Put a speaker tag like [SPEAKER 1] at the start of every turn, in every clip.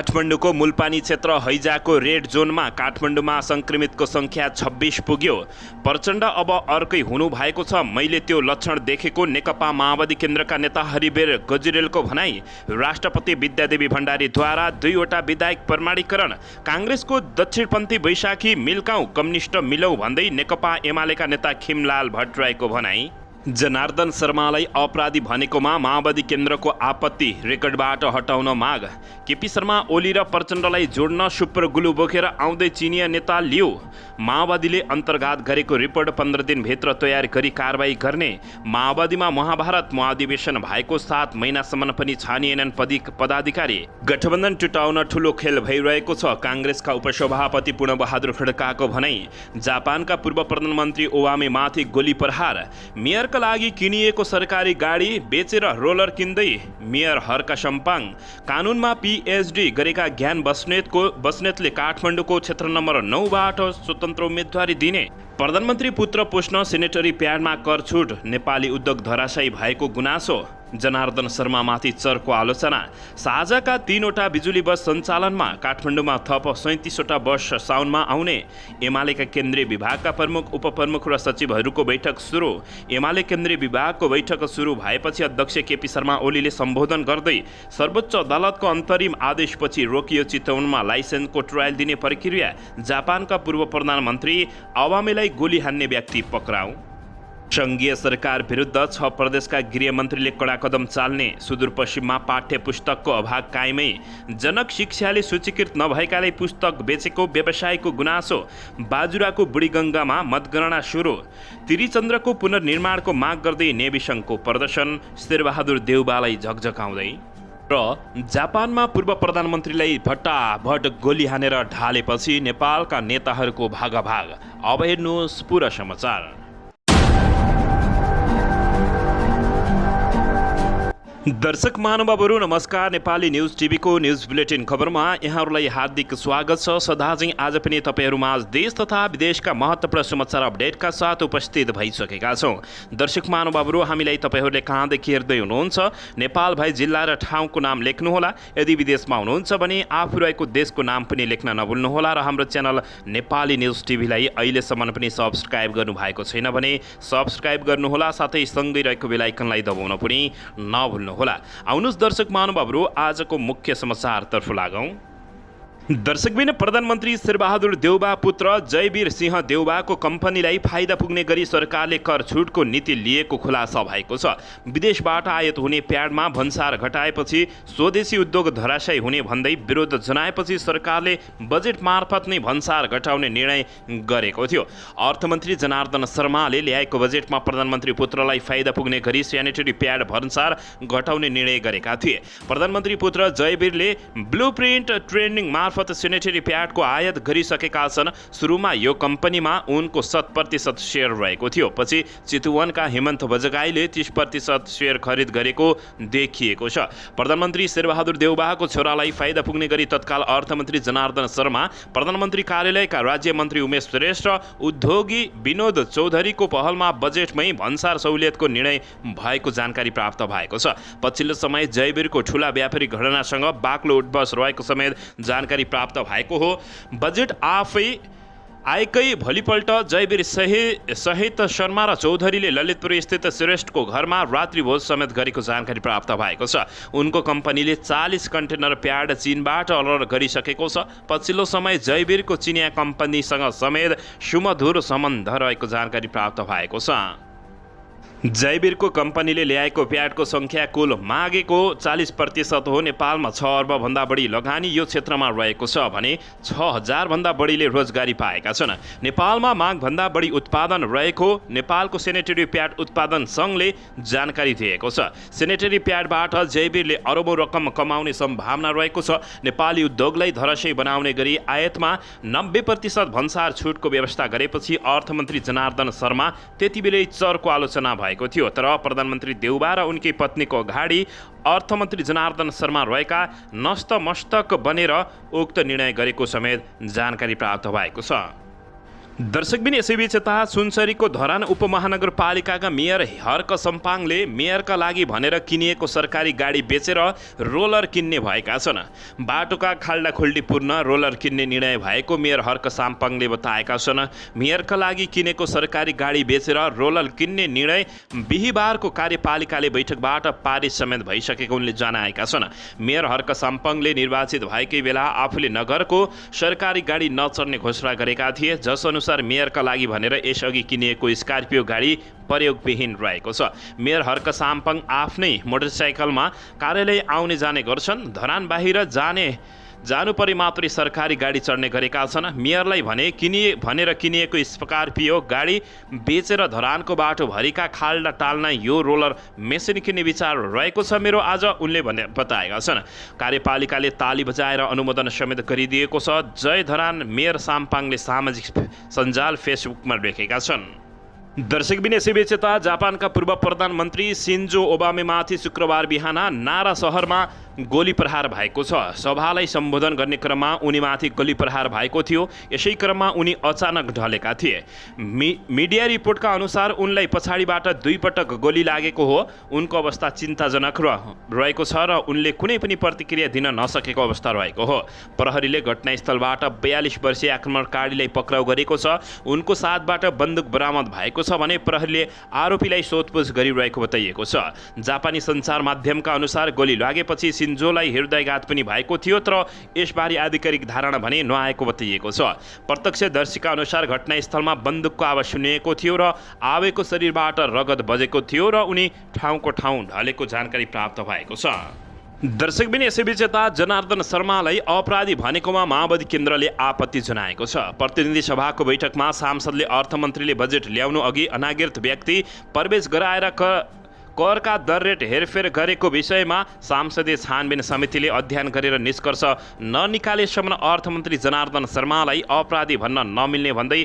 [SPEAKER 1] काठमाडौँको मुलपानी क्षेत्र हैजाको रेड जोनमा काठमाडौँमा संक्रमितको संख्या 26 पुग्यो। प्रचण्ड अब अर्कै हुनु भएको छ, मैले त्यो लक्षण देखेको नेकपा माओवादी केन्द्रका नेता हरिवीर गजुरेलको भनाई। राष्ट्रपति विद्यादेवी भण्डारीद्वारा 2वटा विधायक प्रमाणीकरण। काङ्ग्रेसको दक्षिणपन्थी बैशाखी मिल्काउँ कम्युनिस्ट मिलौँ भन्दै नेकपा एमालेका नेता खिमलाल भट्टराईको भनाई। जनार्दन शर्मालाई अपराधी भनेकोमा माओवादी केन्द्रको आपत्ति, रेकर्डबाट हटाउन माग। केपी शर्मा ओली र प्रचण्डलाई जोड्न सुपर ग्लु बोकेर आउँदै चिनिया नेता लियो। माओवादीले अन्तर्घात गरेको रिपोर्ट 15 दिनभित्र तयार गरी कारबाही गर्ने। माओवादीमा महाभारत महाधिवेशन भएको 7 महिनासम्म पनि छानिएनन् पदाधिकारी। गठबन्धन टुटाउन ठूलो खेल भइरहेको छ, काङ्ग्रेसका उपसभापति पूर्णबहादुर खड्काको भनाई। जापानका पूर्व प्रधानमन्त्री ओबामेमाथि गोली प्रहार। मेयरका लागि किनिएको सरकारी गाडी बेचेर रोलर किन्दै मेयर हर्का सम्पाङ। कानुनमा पीएचडी गरेका ज्ञान बस्नेतले काठमाडौँको क्षेत्र नम्बर 9बाट स्वतन्त्र उम्मेदवारी दिने। प्रधानमन्त्री पुत्र पुस्न सेनेटरी प्याडमा कर छुट, नेपाली उद्योग धराशायी भएको गुनासो। जनार्दन शर्मामाथि चर्को आलोचना। साझाका 3वटा बिजुली बस सञ्चालनमा, काठमाडौँमा थप 37वटा बस साउनमा आउने। एमालेका केन्द्रीय विभागका प्रमुख उपप्रमुख र सचिवहरूको बैठक सुरु। एमाले केन्द्रीय विभागको बैठक सुरु भएपछि अध्यक्ष केपी शर्मा ओलीले सम्बोधन गर्दै सर्वोच्च अदालतको अन्तरिम आदेशपछि रोकियो चितवनमा लाइसेन्सको ट्रायल दिने प्रक्रिया। जापानका पूर्व प्रधानमन्त्री ओबामेलाई गोली हान्ने व्यक्ति पक्राउ। सङ्घीय सरकार विरुद्ध 6 प्रदेशका गृहमन्त्रीले कडा कदम चाल्ने। सुदूरपश्चिममा पाठ्य पुस्तकको अभाव कायमै। जनक शिक्षाले सूचीकृत नभएकाले पुस्तक बेचेको व्यवसायको गुनासो। बाजुराको बुढीगङ्गामा मतगणना सुरु। तिरिचन्द्रको पुनर्निर्माणको माग गर्दै नेभी सङ्घको प्रदर्शन। शेरबहादुर देउबालाई झकझकाउँदै। र जापानमा पूर्व प्रधानमन्त्रीलाई भट्टाभट गोली हानेर ढालेपछि नेपालका नेताहरूको भागाभाग। अब हेर्नुहोस् पुरा समाचार। दर्शक महानुभावहरू नमस्कार। नेपाली न्युज टिभीको न्युज बुलेटिन खबरमा यहाँहरूलाई हार्दिक स्वागत छ। सदाझै आज पनि तपाईँहरूमा देश तथा विदेशका महत्त्वपूर्ण समाचार अपडेटका साथ उपस्थित भइसकेका छौँ। दर्शक महानुभावहरू, हामीलाई तपाईँहरूले कहाँदेखि हेर्दै हुनुहुन्छ नेपाल भई जिल्ला र ठाउँको नाम लेख्नुहोला। यदि विदेशमा हुनुहुन्छ भने आफू रहेको देशको नाम पनि लेख्न नभुल्नुहोला। र हाम्रो च्यानल नेपाली न्युज टिभीलाई अहिलेसम्म पनि सब्सक्राइब गर्नुभएको छैन भने सब्सक्राइब गर्नुहोला, साथै सँगै रहेको बेल आइकनलाई दबाउन पनि नभुल्नुहोला। आउनुहोस् दर्शक महानुभावहरू, आजको मुख्य समाचारतर्फ लागौँ। दर्शकबिन प्रधानमन्त्री शेरबहादुर देउबा पुत्र जयवीर सिंह देउबाको कम्पनीलाई फाइदा पुग्ने गरी सरकारले कर छुटको नीति लिएको खुलासा भएको छ। विदेशबाट आयात हुने प्याडमा भन्सार घटाएपछि स्वदेशी उद्योग धराशायी हुने भन्दै विरोध जनाएपछि सरकारले बजेट मार्फत नै भन्सार घटाउने निर्णय गरेको थियो। अर्थमन्त्री जनार्दन शर्माले ल्याएको बजेटमा प्रधानमन्त्री पुत्रलाई फाइदा पुग्ने गरी स्यानिटरी प्याड भन्सार घटाउने निर्णय गरेका थिए। प्रधानमन्त्री पुत्र जयवीरले ब्लुप्रिन्ट ट्रेनिङ मार्फत सेनेटरी प्याडको आयात गरिसकेका छन्। सुरुमा यो कम्पनीमा उनको 100% सेयर रहेको थियो। पछि चितवनका हेमन्त बजगाईले 30% सेयर खरिद गरेको देखिएको छ। प्रधानमन्त्री शेरबहादुर देउबाको छोरालाई फाइदा पुग्ने गरी तत्काल अर्थमन्त्री जनार्दन शर्मा, प्रधानमन्त्री कार्यालयका राज्य मन्त्री उमेश श्रेष्ठ, उद्योगी विनोद चौधरीको पहलमा बजेटमै भन्सार सहुलियतको निर्णय भएको जानकारी प्राप्त भएको छ। पछिल्लो समय जयवीरको ठूला व्यापारी घटनासँग बाक्लो उठबस रहेको समेत जानकारी प्राप्त भएको हो। बजेट आएकै भोलिपल्ट जयवीर सहित शर्मा र चौधरीले ललितपुर स्थित श्रेष्ठको घरमा रात्रि भोज समेत गरेको जानकारी प्राप्त भएको छ। उनको कम्पनीले 40 कन्टेनर प्याड चीनबाट अर्डर गरिसकेको छ। पछिल्लो समय जयवीरको चिनिया कम्पनीसँग समेत सुमधुर सम्बन्ध रहेको जानकारी प्राप्त भएको छ। जयवीरको कम्पनीले ल्याएको प्याडको सङ्ख्या कुल मागेको 40% हो। नेपालमा 6 अर्बभन्दा बढी लगानी यो क्षेत्रमा रहेको छ भने 6000 भन्दा बढीले रोजगारी पाएका छन्। नेपालमा मागभन्दा बढी उत्पादन रहेको नेपालको सेनेटरी प्याड उत्पादन सङ्घले जानकारी दिएको छ। सेनेटरी प्याडबाट जयवीरले अरबौँ रकम कमाउने सम्भावना रहेको छ। नेपाली उद्योगलाई धराशायी बनाउने गरी आयातमा 90% भन्सार छुटको व्यवस्था गरेपछि अर्थमन्त्री जनार्दन शर्मा त्यतिबेलै चर्को आलोचना भयो थियो। तर प्रधानमन्त्री देउबा र उनकी पत्नीको अगाडि अर्थमन्त्री जनार्दन शर्मा रहेका नस्तमस्तक बनेर उक्त निर्णय गरेको समेत जानकारी प्राप्त भएको छ। दर्शकबिन यसैबीच यता सुनसरीको धरान उपमहानगरपालिकाका मेयर हर्क सम्पाङले मेयरका लागि भनेर किनिएको सरकारी गाडी बेचेर रोलर किन्ने भएका छन्। बाटोका खाल्डाखुल्डी पूर्ण रोलर किन्ने निर्णय भएको मेयर हर्क साम्पाङले बताएका छन्। मेयरका लागि किनेको सरकारी गाडी बेचेर रोलर किन्ने निर्णय बिहिबारको कार्यपालिकाले बैठकबाट पारित समेत भइसकेको उनले जनाएका छन्। मेयर हर्क साम्पाङले निर्वाचित भएकै बेला आफूले नगरको सरकारी गाडी नचढ्ने घोषणा गरेका थिए, जस अनुसार मेयरका लागि भनेर यसअघि किनिएको स्कर्पियो गाडी प्रयोगविहीन रहेको छ। मेयर हर्क साम्पाङ आफ्नै मोटरसाइकलमा कार्यालय आउने जाने गर्छन्। धरान बाहिर जानु परे मात्रै सरकारी गाडी चढ्ने गरेका छन्। मेयरलाई भनेर किनिएको स्कर्पियो गाडी बेचेर धरानको बाटोभरिका खाल्डा टाल्न यो रोलर मेसिन किन्ने विचार रहेको छ मेरो आज, उनले बताएका छन्। कार्यपालिकाले ताली बजाएर अनुमोदन समेत गरिदिएको छ। जय धरान मेयर साम्पाङले सामाजिक सञ्जाल फेसबुकमा लेखेका छन्। दर्शकबिन यसैबीच यता जापानका पूर्व प्रधानमन्त्री सिन्जो ओबामेमाथि शुक्रबार बिहान नारा सहरमा गोली प्रहार भएको छ। सभालाई सम्बोधन गर्ने क्रममा उनीमाथि गोली प्रहार भएको थियो। यसै क्रममा उनी अचानक ढलेका थिए। मिडिया रिपोर्टका अनुसार उनलाई पछाडिबाट 2 पटक गोली लागेको हो। उनको अवस्था चिन्ताजनक रहेको छ र उनले कुनै पनि प्रतिक्रिया दिन नसकेको अवस्था रहेको हो। प्रहरीले घटनास्थलबाट 42 वर्षीय आक्रमणकारीलाई पक्राउ गरेको छ। उनको साथबाट बन्दुक बरामद भएको छ भने प्रहरीले आरोपीलाई सोधपुछ गरिरहेको बताइएको छ। जापानी सञ्चार माध्यमका अनुसार गोली लागेपछि सिन्जोलाई हृदयघात पनि भएको थियो, तर यसबारे आधिकारिक धारणा भने नआएको बताइएको छ। प्रत्यक्षदर्शीका अनुसार घटनास्थलमा बन्दुकको आवाज सुनिएको थियो र आवेको शरीरबाट रगत बजेको थियो र उनी ठाउँको ठाउँ ढलेको जानकारी प्राप्त भएको छ। दर्शकबिन यसैबीच यता जनार्दन शर्मालाई अपराधी भनेकोमा माओवादी केन्द्रले आपत्ति जनाएको छ। प्रतिनिधि सभाको बैठकमा सांसदले अर्थमन्त्रीले बजेट ल्याउनु अघि अनागरिक व्यक्ति प्रवेश गराएर करका दर रेट हेरफेर गरेको विषयमा सांसदीय छानबिन समितिले अध्ययन गरेर निष्कर्ष ननिकालेसम्म अर्थमन्त्री जनार्दन शर्मालाई अपराधी भन्न नमिल्ने भन्दै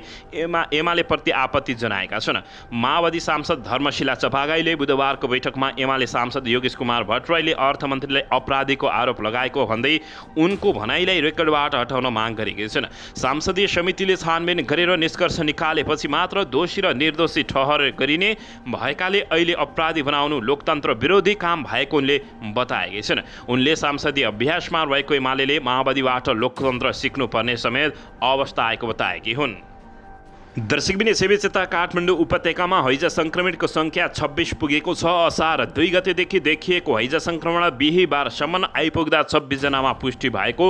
[SPEAKER 1] एमाले प्रति आपत्ति जनाएका छन्। माओवादी सांसद धर्मशिला चपागाईले बुधबारको बैठकमा एमाले सांसद योगेश कुमार भट्टराईले अर्थमन्त्रीलाई अपराधीको आरोप लगाएको भन्दै उनको भनाइलाई रेकर्डबाट हटाउन माग गरेकी छन्। संसदीय समितिले छानबिन गरेर निष्कर्ष निकालेपछि मात्र दोषी र निर्दोषी ठहर गरिने भएकाले अहिले अपराधी लोकतन्त्र विरोधी काम भएको उनले बताएकी छन्। उनले संसदीय अभ्यासमा रहेको एमाले माओवादीबाट लोकतन्त्र सिक्नुपर्ने समेत अवस्था आएको बताएकी हुन्। दर्शकबिन यसैबीच यता काठमाडौँ उपत्यकामा हैजा सङ्क्रमितको सङ्ख्या 26 पुगेको छ। असार 2 गतेदेखि देखिएको हैजा सङ्क्रमण बिहिबारसम्म आइपुग्दा 26 जनामा पुष्टि भएको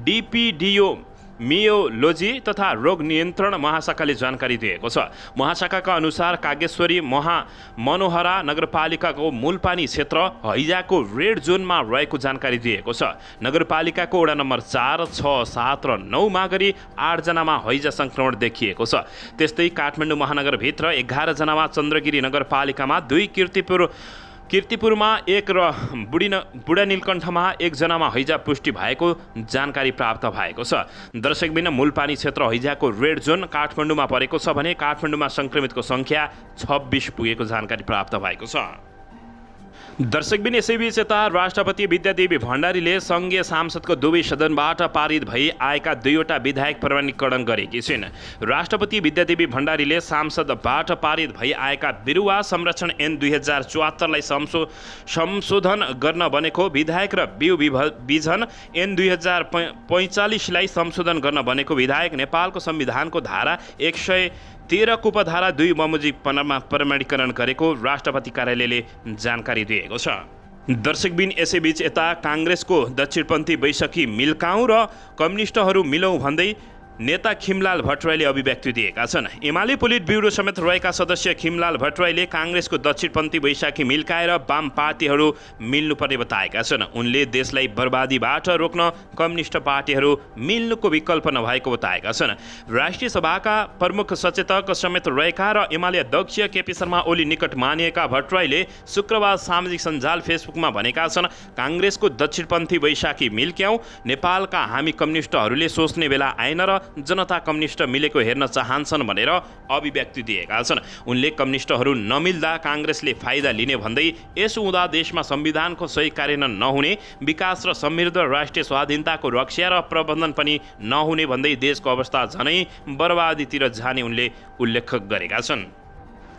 [SPEAKER 1] डिपिडिओ मियोलोजी तथा रोग नियन्त्रण महाशाखाले जानकारी दिएको छ। महाशाखाका अनुसार कागेश्वरी मनोहरा नगरपालिकाको मूलपानी क्षेत्र हैजाको रेड जोनमा रहेको जानकारी दिएको छ। नगरपालिकाको वडा नम्बर 4, 6, 7 र 9 मा गरी 8 जनामा हैजा सङ्क्रमण देखिएको छ। त्यस्तै काठमाडौँ महानगरभित्र 11 जनामा, चन्द्रगिरी नगरपालिकामा 2, किर्तिपुरमा 1 र बुढा नीलकण्ठमा 1 जनामा हैजा पुष्टि भएको जानकारी प्राप्त भएको छ। दर्शकबिन मूलपानी क्षेत्र हैजाको रेड जोन काठमाडौँमा परेको छ भने काठमाडौँमा सङ्क्रमितको सङ्ख्या 26 पुगेको जानकारी प्राप्त भएको छ। दर्शकबिन यसैबीच यता राष्ट्रपति विद्यादेवी भण्डारीले सङ्घीय सांसदको दुवै सदनबाट पारित भई आएका 2वटा विधायक प्रमाणीकरण गरेकी छिन्। राष्ट्रपति विद्यादेवी भण्डारीले सांसदबाट पारित भई आएका बिरुवा संरक्षण ऐन 2074लाई संशोधन गर्न बनेको विधायक र बिउ बिजन ऐन 2045लाई संशोधन गर्न बनेको विधायक नेपालको संविधानको धारा 113 को उपधारा 2 बमोजिम प्रमाणीकरण गरेको राष्ट्रपति कार्यालयले जानकारी दिएको छ। दर्शकबिन यसैबीच यता काङ्ग्रेसको दक्षिणपन्थी बैसखी मिल्काउँ र कम्युनिस्टहरू मिलौँ भन्दै नेता खिमलाल भट्टराईले अभिव्यक्ति दिएका छन्। एमाले पोलिट ब्युरो समेत रहेका सदस्य खिमलाल भट्टराईले काङ्ग्रेसको दक्षिणपन्थी बैशाखी मिल्काएर वाम पार्टीहरू मिल्नुपर्ने बताएका छन्। उनले देशलाई बर्बादीबाट रोक्न कम्युनिस्ट पार्टीहरू मिल्नुको विकल्प नभएको बताएका छन्। राष्ट्रिय सभाका प्रमुख सचेतक समेत रहेका र एमाले अध्यक्ष केपी शर्मा ओली निकट मानिएका भट्टराईले शुक्रबार सामाजिक सञ्जाल फेसबुकमा भनेका छन्, काङ्ग्रेसको दक्षिणपन्थी बैशाखी मिल्क्याउँ, नेपालका हामी कम्युनिस्टहरूले सोच्ने बेला आएन र जनता कम्युनिस्ट मिलेको हेर्न चाहन्छन् भनेर अभिव्यक्ति दिएका छन्। उनले कम्युनिस्टहरू नमिल्दा काङ्ग्रेसले फाइदा लिने भन्दै यसो हुँदा देशमा संविधानको सही कार्यान्वयन नहुने, विकास र समृद्ध राष्ट्रिय स्वाधीनताको रक्षा र प्रबन्धन पनि नहुने भन्दै देशको अवस्था झनै बर्बादीतिर जाने उनले उल्लेख गरेका छन्।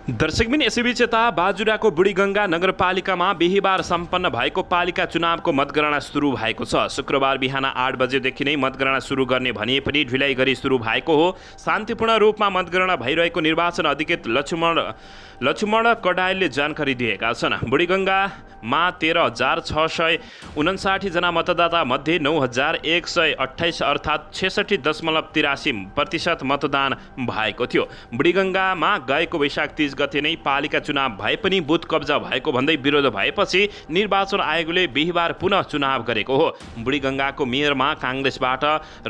[SPEAKER 1] दर्शकबिन यसैबीच यता बाजुराको बुढीगङ्गा नगरपालिकामा बिहिबार सम्पन्न भएको पालिका चुनावको मतगणना सुरु भएको छ। शुक्रबार बिहान 8 बजेदेखि नै मतगणना सुरु गर्ने भनिए पनि ढिलाइ गरी सुरु भएको हो। शान्तिपूर्ण रूपमा मतगणना भइरहेको निर्वाचन अधिकृत लक्ष्मण कडायलले जानकारी दिएका छन्। बुढीगङ्गामा 13,659 जना मतदाता मध्ये 9,128 अर्थात् 66.83% मतदान भएको थियो। बुढीगङ्गामा गएको वैशाख 30 गते नै पालिका चुनाव भए पनि बुथ कब्जा भएको भन्दै विरोध भएपछि निर्वाचन आयोगले बिहिबार पुनः चुनाव गरेको हो। बुढीगङ्गाको मेयरमा काङ्ग्रेसबाट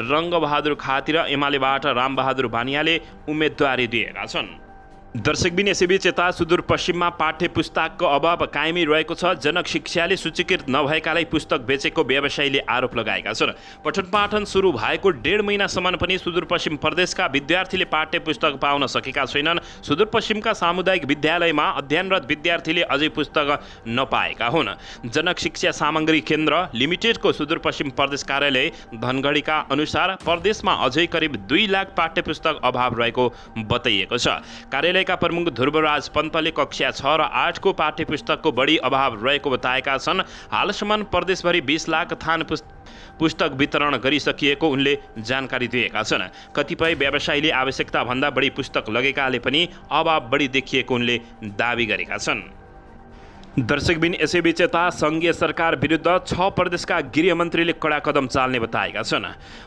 [SPEAKER 1] रङ्गबहादुर खाती र एमालेबाट रामबहादुर बानियाले उम्मेदवारी दिएका छन्। दर्शकबिन यसैबीच यता सुदूरपश्चिममा पाठ्य पुस्तकको अभाव कायमै रहेको छ। जनक शिक्षाले सूचीकृत नभएकालाई पुस्तक बेचेको व्यवसायीले आरोप लगाएका छन्। पठन पाठन सुरु भएको 1.5 महिनासम्म पनि सुदूरपश्चिम प्रदेशका विद्यार्थीले पाठ्य पुस्तक पाउन सकेका छैनन्। सुदूरपश्चिमका सामुदायिक विद्यालयमा अध्ययनरत विद्यार्थीले अझै पुस्तक नपाएका हुन्। जनक शिक्षा सामग्री केन्द्र लिमिटेडको सुदूरपश्चिम प्रदेश कार्यालय धनगढीका अनुसार प्रदेशमा अझै करिब 2 लाख पाठ्य पुस्तक अभाव रहेको बताइएको छ। कार्यालयका प्रमुख ध्रुवराज पन्तले कक्षा 6 र 8 को पाठ्य पुस्तकको बढी अभाव रहेको बताएका छन्। हालसम्म प्रदेशभरि 20 लाख थान पुस्तक वितरण गरिसकिएको उनले जानकारी दिएका छन्। कतिपय व्यवसायीले आवश्यकता भन्दा बढी पुस्तक लगेकाले पनि अभाव बढी देखिएको उनले दावी गरेका छन्। दर्शकबिन यसैबीच यता सङ्घीय सरकार विरुद्ध 6 प्रदेशका गृहमन्त्रीले कडा कदम चाल्ने बताएका छन्।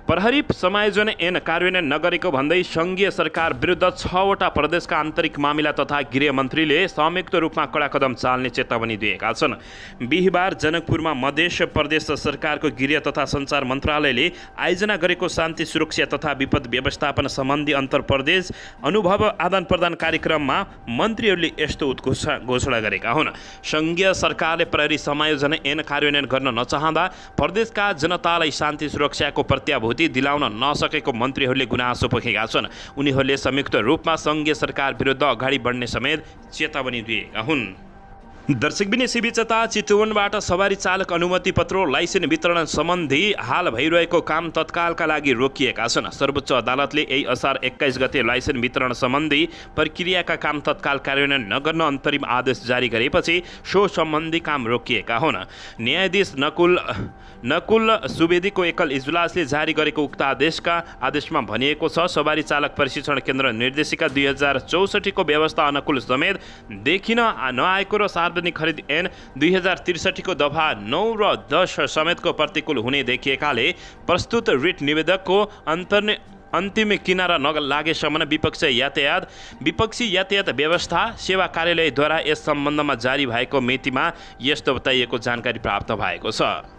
[SPEAKER 1] प्रहरी समायोजन ऐन कार्यान्वयन नगरेको भन्दै सङ्घीय सरकार विरुद्ध 6वटा प्रदेशका आन्तरिक मामिला तथा गृहमन्त्रीले संयुक्त रूपमा कडा कदम चाल्ने चेतावनी दिएका छन्। बिहिबार जनकपुरमा मध्य प्रदेश सरकारको गृह तथा सञ्चार मन्त्रालयले आयोजना गरेको शान्ति सुरक्षा तथा विपद व्यवस्थापन सम्बन्धी अन्तर्प्रदेश अनुभव आदान प्रदान कार्यक्रममा मन्त्रीहरूले यस्तो घोषणा गरेका हुन्। सङ्घीय सरकारले प्रहरी समायोजन ऐन कार्यान्वयन गर्न नचाहँदा प्रदेशका जनतालाई शान्ति सुरक्षाको प्रत्याभूति दिलाउन नसकेको मन्त्रीहरूले गुनासो पोखेका छन्। उनीहरूले संयुक्त रूपमा सङ्घीय सरकार विरुद्ध अगाडि बढ्ने समेत चेतावनी दिएका हुन्। दर्शकबिन यसैबीच यता चितवनबाट सवारी चालक अनुमति पत्र लाइसेन्स वितरण सम्बन्धी हाल भइरहेको काम तत्कालका लागि रोकिएका छन्। सर्वोच्च अदालतले यही असार 21 गते लाइसेन्स वितरण सम्बन्धी प्रक्रियाका काम तत्काल कार्यान्वयन नगर्न अन्तरिम आदेश जारी गरेपछि सो सम्बन्धी काम रोकिएका हुन्। न्यायाधीश नकुल सुवेदीको एकल इजलासले जारी गरेको उक्त आदेशमा भनिएको छ, सवारी चालक प्रशिक्षण केन्द्र निर्देशिका 2064 को व्यवस्था अनुकूल समेत देखिन नआएको र सार्वजनिक खरिद ऐन 2063 को दफा 9 र 10 समेतको प्रतिकूल हुने देखिएकाले प्रस्तुत रिट निवेदकको अन्तिम किनारा नलागेसम्म विपक्षी यातायात व्यवस्था सेवा कार्यालयद्वारा यस सम्बन्धमा जारी भएको मितिमा यस्तो बताइएको जानकारी प्राप्त भएको छ।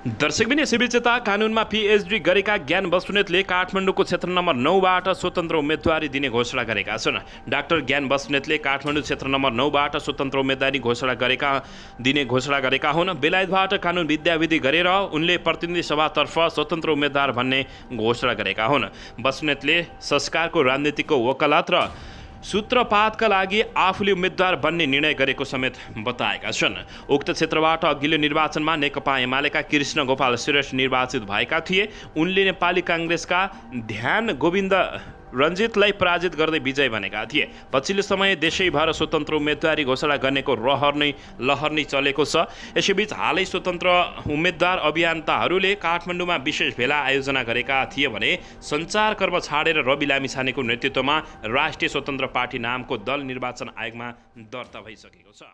[SPEAKER 1] दर्शकबिन यसैबीच यता कानुनमा पीएचडी गरेका ज्ञान बस्नेतले काठमाडौँको क्षेत्र नम्बर 9बाट स्वतन्त्र उम्मेदवारी दिने घोषणा गरेका छन्। डाक्टर ज्ञान बस्नेतले काठमाडौँ क्षेत्र नम्बर 9बाट स्वतन्त्र उम्मेदवारी दिने घोषणा गरेका हुन्। बेलायतबाट कानुन विद्याविधि गरेर उनले प्रतिनिधि सभातर्फ स्वतन्त्र उम्मेदवार भन्ने घोषणा गरेका हुन्। बस्नेतले संस्कारको राजनीतिको वकालत र सूत्रपातका लागि आफूले उम्मेदवार बन्ने निर्णय गरेको समेत बताएका छन्। उक्त क्षेत्रबाट अघिल्लो निर्वाचनमा नेकपा एमालेका कृष्ण गोपाल श्रेष्ठ निर्वाचित भएका थिए। उनले नेपाली काङ्ग्रेसका ध्यान गोविन्द रञ्जितलाई पराजित गर्दै विजय बनेका थिए। पछिल्लो समय देशैभर स्वतन्त्र उम्मेदवारी घोषणा गर्नेको लहर नै चलेको छ। यसैबीच हालै स्वतन्त्र उम्मेदवार अभियन्ताहरूले काठमाडौँमा विशेष भेला आयोजना गरेका थिए भने सञ्चारकर्म छाडेर रवि लामिछानेको नेतृत्वमा राष्ट्रिय स्वतन्त्र पार्टी नामको दल निर्वाचन आयोगमा दर्ता भइसकेको छ।